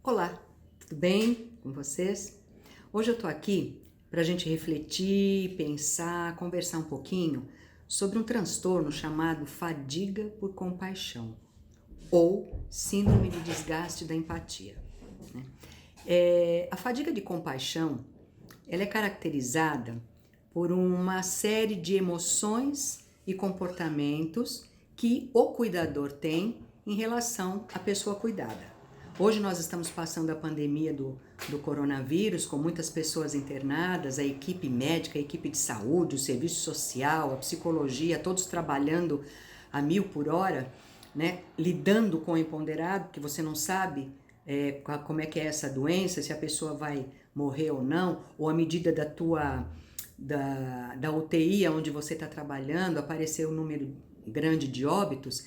Olá, tudo bem com vocês? Hoje eu tô aqui para a gente refletir, pensar, conversar um pouquinho sobre um transtorno chamado fadiga por compaixão ou síndrome de desgaste da empatia, né? A fadiga de compaixão, ela é caracterizada por uma série de emoções e comportamentos que o cuidador tem em relação à pessoa cuidada. Hoje nós estamos passando a pandemia do coronavírus, com muitas pessoas internadas, a equipe médica, a equipe de saúde, o serviço social, a psicologia, todos trabalhando a 1000 por hora, né? Lidando com o imponderado, que você não sabe como é que é essa doença, se a pessoa vai morrer ou não, ou à medida da UTI onde você está trabalhando, aparecer um número grande de óbitos,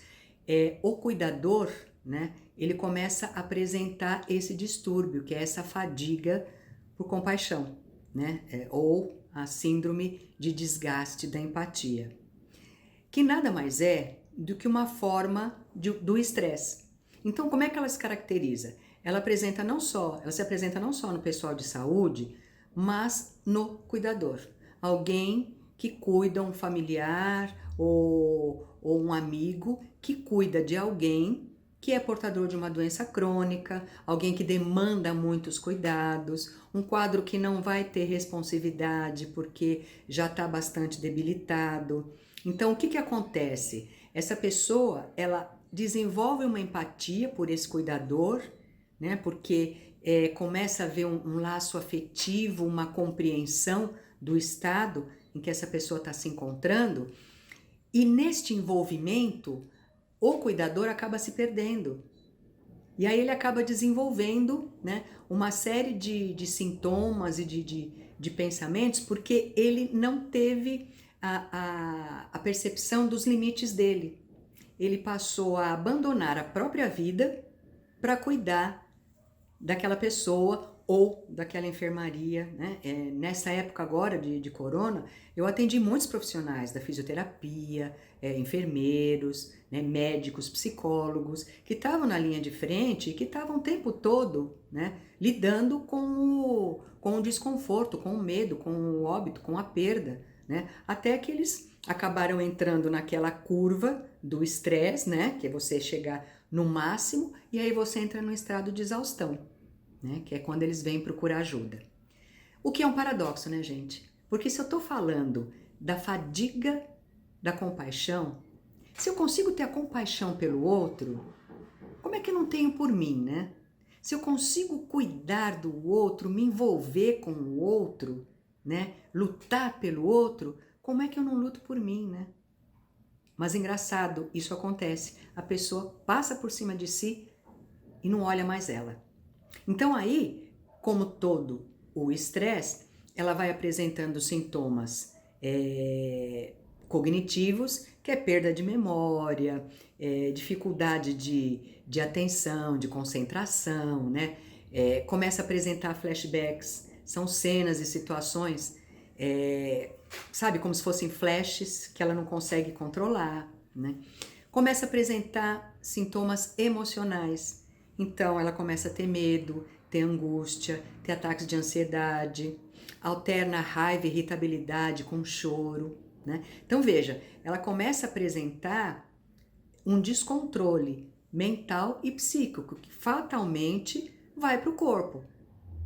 o cuidador, né, ele começa a apresentar esse distúrbio, que é essa fadiga por compaixão, né, ou a síndrome de desgaste da empatia, que nada mais é do que uma forma do estresse. Então, como é que ela se caracteriza? Ela se apresenta não só no pessoal de saúde, mas no cuidador. Alguém que cuida, um familiar ou um amigo que cuida de alguém que é portador de uma doença crônica, alguém que demanda muitos cuidados, um quadro que não vai ter responsividade porque já está bastante debilitado. Então, o que que acontece? Essa pessoa, ela desenvolve uma empatia por esse cuidador, né? Porque começa a haver um laço afetivo, uma compreensão do estado em que essa pessoa está se encontrando, e neste envolvimento, o cuidador acaba se perdendo. E aí ele acaba desenvolvendo, né, uma série de sintomas e de pensamentos, porque ele não teve a percepção dos limites dele. Ele passou a abandonar a própria vida para cuidar daquela pessoa ou daquela enfermaria, né? Nessa época agora de corona, eu atendi muitos profissionais da fisioterapia, enfermeiros, né, médicos, psicólogos, que estavam na linha de frente e que estavam o tempo todo, né, lidando com o desconforto, com o medo, com o óbito, com a perda, né? Até que eles acabaram entrando naquela curva do estresse, né, que é você chegar no máximo e aí você entra no estado de exaustão, né? Que é quando eles vêm procurar ajuda. O que é um paradoxo, né, gente? Porque se eu tô falando da fadiga da compaixão, se eu consigo ter a compaixão pelo outro, como é que eu não tenho por mim, né? Se eu consigo cuidar do outro, me envolver com o outro, né? Lutar pelo outro, como é que eu não luto por mim, né? Mas engraçado, isso acontece. A pessoa passa por cima de si e não olha mais ela. Então aí, como todo o estresse, ela vai apresentando sintomas cognitivos, que é perda de memória, dificuldade de atenção, de concentração, né? Começa a apresentar flashbacks, são cenas e situações, sabe, como se fossem flashes que ela não consegue controlar, né? Começa a apresentar sintomas emocionais. Então, ela começa a ter medo, ter angústia, ter ataques de ansiedade, alterna a raiva e irritabilidade com choro, né? Então, veja, ela começa a apresentar um descontrole mental e psíquico que fatalmente vai para o corpo.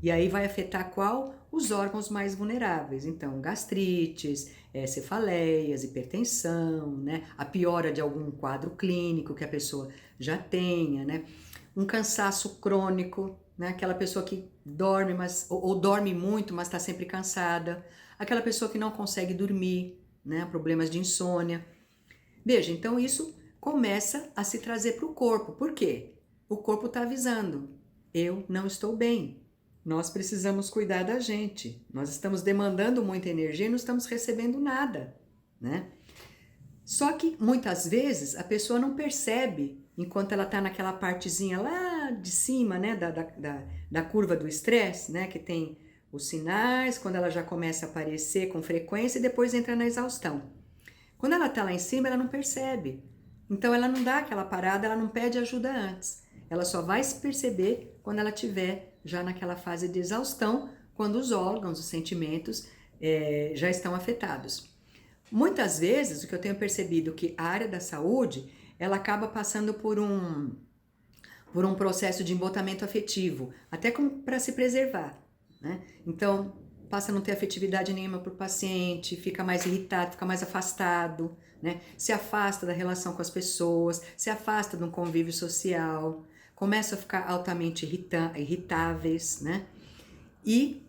E aí vai afetar qual? Os órgãos mais vulneráveis. Então, gastrites, cefaleias, hipertensão, né? A piora de algum quadro clínico que a pessoa já tenha, né? Um cansaço crônico, né? Aquela pessoa que dorme, ou dorme muito, mas está sempre cansada. Aquela pessoa que não consegue dormir, né? Problemas de insônia. Veja, então isso começa a se trazer para o corpo. Por quê? O corpo está avisando: eu não estou bem. Nós precisamos cuidar da gente. Nós estamos demandando muita energia e não estamos recebendo nada, né? Só que muitas vezes a pessoa não percebe, enquanto ela está naquela partezinha lá de cima, né, da curva do estresse, né, que tem os sinais, quando ela já começa a aparecer com frequência e depois entra na exaustão. Quando ela está lá em cima, ela não percebe. Então ela não dá aquela parada, ela não pede ajuda antes. Ela só vai se perceber quando ela estiver já naquela fase de exaustão, quando os órgãos, os sentimentos já estão afetados. Muitas vezes, o que eu tenho percebido é que a área da saúde, ela acaba passando por um processo de embotamento afetivo, até para se preservar, né? Então, passa a não ter afetividade nenhuma para o paciente, fica mais irritado, fica mais afastado, né? Se afasta da relação com as pessoas, se afasta de um convívio social, começa a ficar altamente irritáveis, né? E,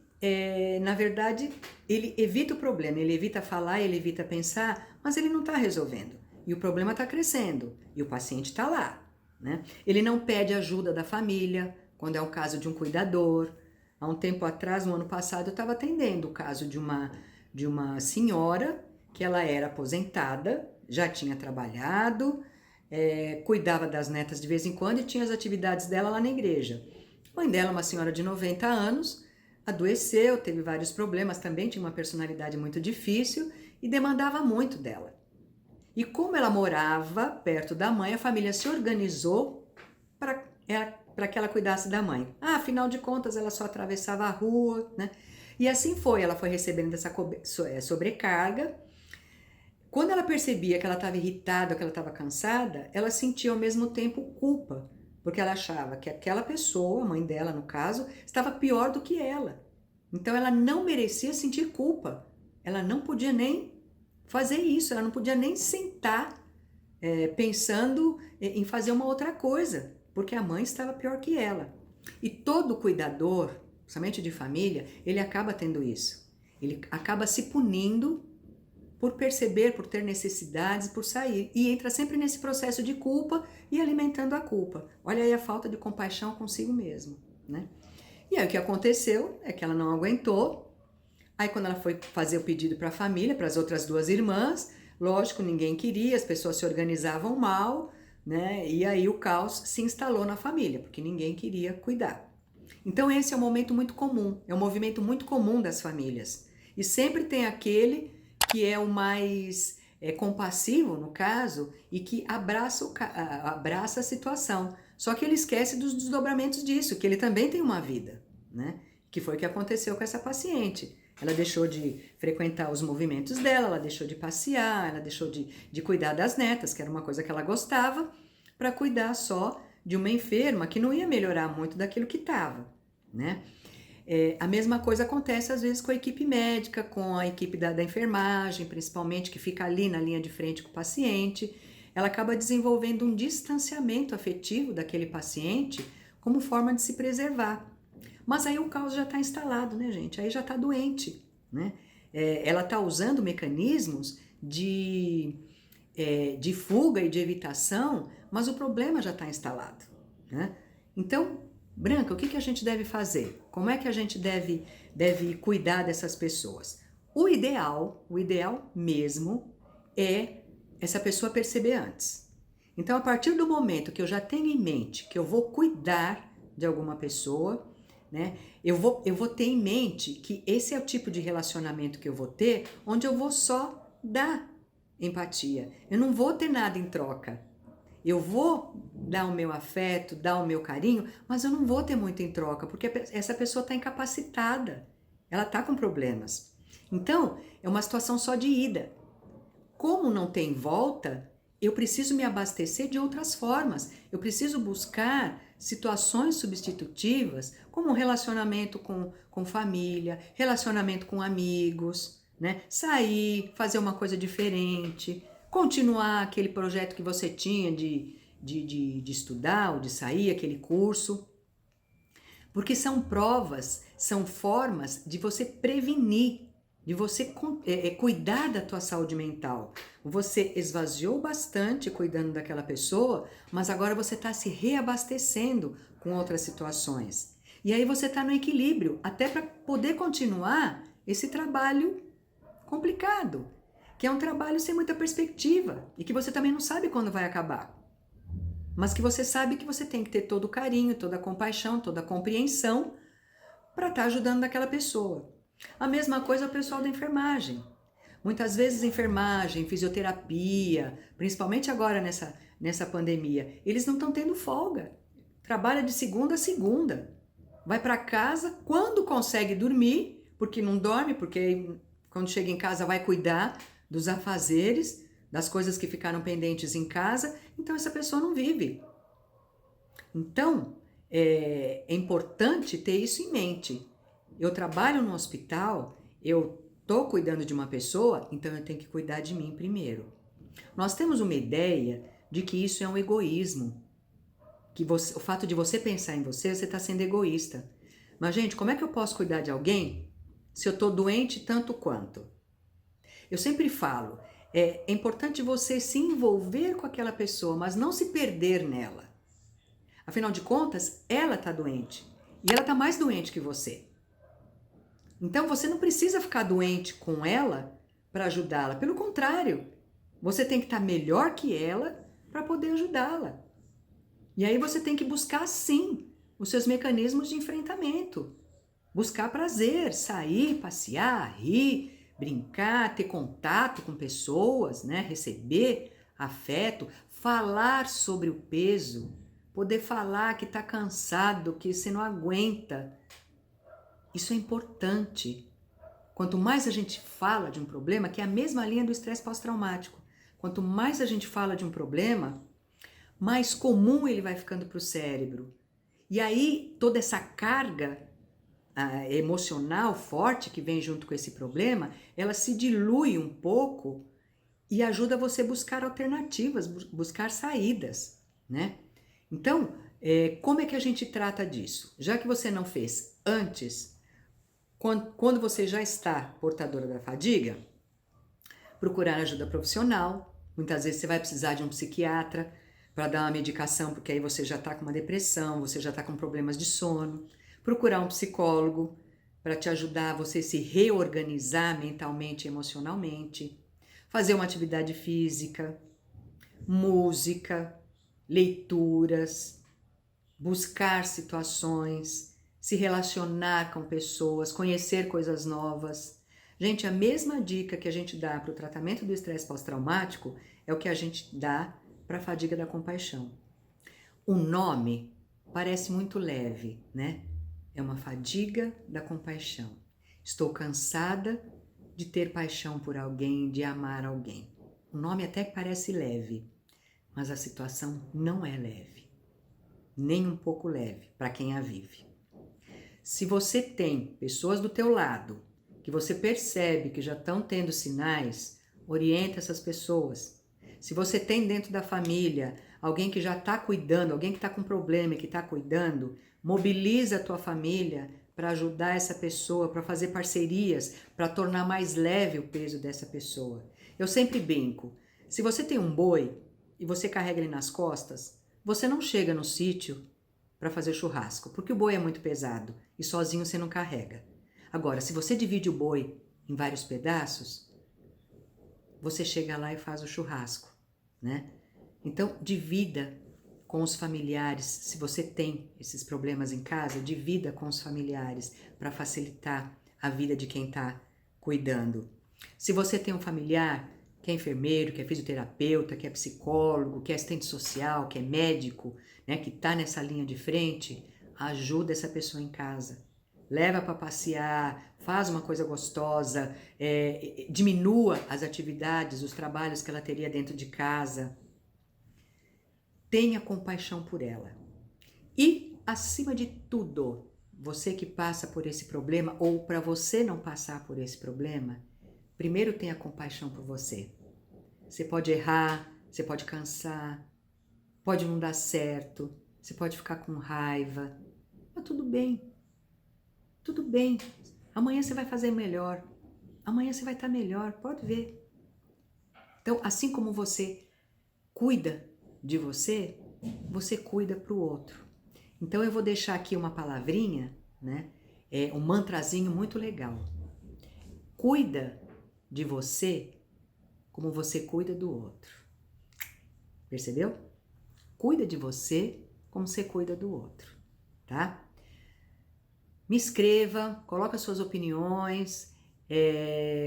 na verdade, ele evita o problema, ele evita falar, ele evita pensar, mas ele não está resolvendo. E o problema está crescendo, e o paciente está lá, né? Ele não pede ajuda da família, quando é o caso de um cuidador. Há um tempo atrás, no ano passado, eu estava atendendo o caso de uma senhora que ela era aposentada, já tinha trabalhado, cuidava das netas de vez em quando e tinha as atividades dela lá na igreja. A mãe dela, uma senhora de 90 anos, adoeceu, teve vários problemas, também tinha uma personalidade muito difícil e demandava muito dela. E como ela morava perto da mãe, a família se organizou para que ela cuidasse da mãe. Afinal de contas, ela só atravessava a rua, né? E assim foi, ela foi recebendo essa sobrecarga. Quando ela percebia que ela estava irritada, que ela estava cansada, ela sentia ao mesmo tempo culpa, porque ela achava que aquela pessoa, a mãe dela no caso, estava pior do que ela. Então ela não merecia sentir culpa. Ela não podia nem fazer isso, ela não podia nem sentar pensando em fazer uma outra coisa, porque a mãe estava pior que ela. E todo cuidador, principalmente de família, ele acaba tendo isso. Ele acaba se punindo por perceber, por ter necessidades, por sair. E entra sempre nesse processo de culpa e alimentando a culpa. Olha aí a falta de compaixão consigo mesmo, né? E aí o que aconteceu é que ela não aguentou. Aí quando ela foi fazer o pedido para a família, para as outras duas irmãs, lógico, ninguém queria, as pessoas se organizavam mal, né? E aí o caos se instalou na família, porque ninguém queria cuidar. Então esse é um momento muito comum, é um movimento muito comum das famílias. E sempre tem aquele que é o mais compassivo, no caso, e que abraça a situação. Só que ele esquece dos desdobramentos disso, que ele também tem uma vida, né? Que foi o que aconteceu com essa paciente. Ela deixou de frequentar os movimentos dela, ela deixou de passear, ela deixou de cuidar das netas, que era uma coisa que ela gostava, para cuidar só de uma enferma que não ia melhorar muito daquilo que estava, né? A mesma coisa acontece às vezes com a equipe médica, com a equipe da enfermagem, principalmente, que fica ali na linha de frente com o paciente. Ela acaba desenvolvendo um distanciamento afetivo daquele paciente como forma de se preservar. Mas aí o caos já está instalado, né, gente? Aí já está doente, né? Ela está usando mecanismos de fuga e de evitação, mas o problema já está instalado, né? Então, Branca, o que a gente deve fazer? Como é que a gente deve cuidar dessas pessoas? O ideal mesmo é essa pessoa perceber antes. Então, a partir do momento que eu já tenho em mente que eu vou cuidar de alguma pessoa, né, eu vou ter em mente que esse é o tipo de relacionamento que eu vou ter, onde eu vou só dar empatia. Eu não vou ter nada em troca. Eu vou dar o meu afeto, dar o meu carinho, mas eu não vou ter muito em troca, porque essa pessoa está incapacitada, ela está com problemas. Então, é uma situação só de ida. Como não tem volta, eu preciso me abastecer de outras formas. Eu preciso buscar situações substitutivas, como um relacionamento com família, relacionamento com amigos, né? Sair, fazer uma coisa diferente, continuar aquele projeto que você tinha de estudar ou de sair, aquele curso. Porque são provas, são formas de você prevenir, de você cuidar da tua saúde mental. Você esvaziou bastante cuidando daquela pessoa, mas agora você está se reabastecendo com outras situações. E aí você está no equilíbrio, até para poder continuar esse trabalho complicado, que é um trabalho sem muita perspectiva e que você também não sabe quando vai acabar. Mas que você sabe que você tem que ter todo o carinho, toda a compaixão, toda a compreensão para estar ajudando aquela pessoa. A mesma coisa o pessoal da enfermagem. Muitas vezes enfermagem, fisioterapia, principalmente agora nessa pandemia, eles não estão tendo folga. trabalha de segunda a segunda, vai para casa quando consegue dormir, porque não dorme, porque quando chega em casa vai cuidar dos afazeres, das coisas que ficaram pendentes em casa, então essa pessoa não vive. Então, é importante ter isso em mente. Eu trabalho no hospital, eu estou cuidando de uma pessoa, então eu tenho que cuidar de mim primeiro. Nós temos uma ideia de que isso é um egoísmo, que o fato de você pensar em você, você está sendo egoísta. Mas, gente, como é que eu posso cuidar de alguém se eu estou doente tanto quanto? Eu sempre falo, é importante você se envolver com aquela pessoa, mas não se perder nela. Afinal de contas, ela está doente e ela está mais doente que você. Então você não precisa ficar doente com ela para ajudá-la. Pelo contrário, você tem que estar melhor que ela para poder ajudá-la. E aí você tem que buscar, sim, os seus mecanismos de enfrentamento. Buscar prazer, sair, passear, rir, brincar, ter contato com pessoas, né? Receber afeto, falar sobre o peso, poder falar que está cansado, que você não aguenta. Isso é importante. Quanto mais a gente fala de um problema, que é a mesma linha do estresse pós-traumático, quanto mais a gente fala de um problema, mais comum ele vai ficando para o cérebro. E aí toda essa carga emocional forte que vem junto com esse problema, ela se dilui um pouco e ajuda você a buscar alternativas, buscar saídas, né? Então, como é que a gente trata disso? Já que você não fez antes, quando você já está portadora da fadiga, procurar ajuda profissional. Muitas vezes você vai precisar de um psiquiatra para dar uma medicação, porque aí você já está com uma depressão, você já está com problemas de sono. Procurar um psicólogo para te ajudar a você se reorganizar mentalmente e emocionalmente. Fazer uma atividade física, música, leituras, buscar situações, se relacionar com pessoas, conhecer coisas novas. Gente, a mesma dica que a gente dá para o tratamento do estresse pós-traumático é o que a gente dá para a fadiga da compaixão. O nome parece muito leve, né? É uma fadiga da compaixão. Estou cansada de ter paixão por alguém, de amar alguém. O nome até parece leve, mas a situação não é leve, nem um pouco leve para quem a vive. Se você tem pessoas do teu lado que você percebe que já estão tendo sinais, orienta essas pessoas. Se você tem dentro da família alguém que já está cuidando, alguém que está com problema e que está cuidando, mobiliza a tua família para ajudar essa pessoa, para fazer parcerias, para tornar mais leve o peso dessa pessoa. Eu sempre brinco, se você tem um boi e você carrega ele nas costas, você não chega no sítio para fazer churrasco, porque o boi é muito pesado e sozinho você não carrega. Agora, se você divide o boi em vários pedaços, você chega lá e faz o churrasco, né? Então, divida com os familiares. Se você tem esses problemas em casa, divida com os familiares para facilitar a vida de quem está cuidando. Se você tem um familiar que é enfermeiro, que é fisioterapeuta, que é psicólogo, que é assistente social, que é médico, né, que está nessa linha de frente, ajuda essa pessoa em casa. Leva para passear, faz uma coisa gostosa, diminua as atividades, os trabalhos que ela teria dentro de casa. Tenha compaixão por ela. E, acima de tudo, você que passa por esse problema, ou para você não passar por esse problema, primeiro tenha compaixão por você. Você pode errar, você pode cansar, pode não dar certo, você pode ficar com raiva, mas tudo bem. Tudo bem, amanhã você vai fazer melhor, amanhã você vai estar melhor, pode ver. Então, assim como você cuida de você, você cuida para o outro. Então, eu vou deixar aqui uma palavrinha, né? Um mantrazinho muito legal. Cuida de você como você cuida do outro. Percebeu? Cuida de você como você cuida do outro, tá? Me escreva, coloca suas opiniões,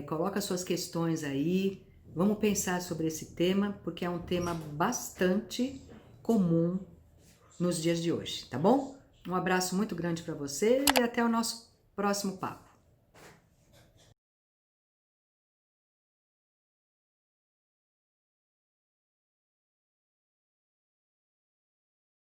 coloca suas questões aí. Vamos pensar sobre esse tema, porque é um tema bastante comum nos dias de hoje, tá bom? Um abraço muito grande para vocês e até o nosso próximo papo.